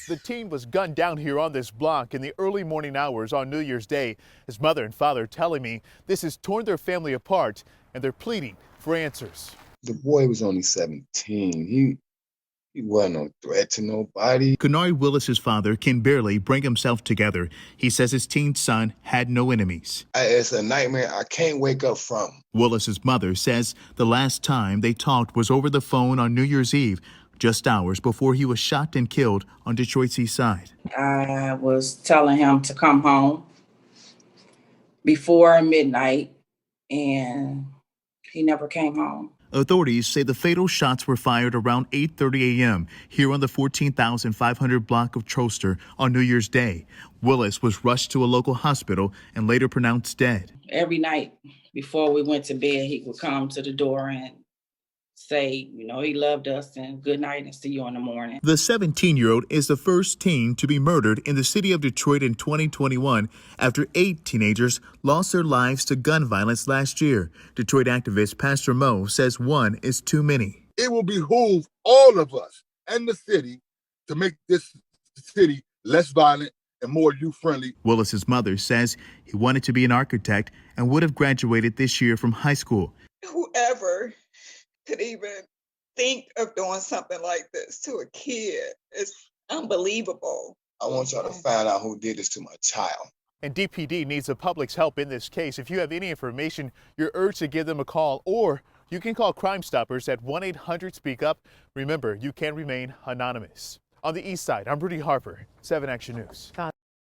The teen was gunned down here on this block in the early morning hours on New Year's Day. His mother and father telling me this has torn their family apart and they're pleading for answers. The boy was only 17. He wasn't no threat to nobody. Kenari Willis's father can barely bring himself together. He says his teen son had no enemies. It's a nightmare I can't wake up from. Willis's mother says the last time they talked was over the phone on New Year's Eve, just hours before he was shot and killed on Detroit's east side. I was telling him to come home before midnight, and he never came home. Authorities say the fatal shots were fired around 8:30 a.m. here on the 14,500 block of Troster on New Year's Day. Willis was rushed to a local hospital and later pronounced dead. Every night before we went to bed, he would come to the door and say, he loved us and good night and see you in the morning. The 17-year-old is the first teen to be murdered in the city of Detroit in 2021 after 8 teenagers lost their lives to gun violence last year. Detroit activist Pastor Mo says one is too many. It will behoove all of us and the city to make this city less violent and more youth-friendly. Willis's mother says he wanted to be an architect and would have graduated this year from high school. Whoever could even think of doing something like this to a kid is unbelievable. I want y'all to find out who did this to my child. And DPD needs the public's help in this case. If you have any information, you're urged to give them a call, or you can call Crime Stoppers at 1-800-SPEAK-UP. Remember, you can remain anonymous. On the east side, I'm Rudy Harper, 7 Action News.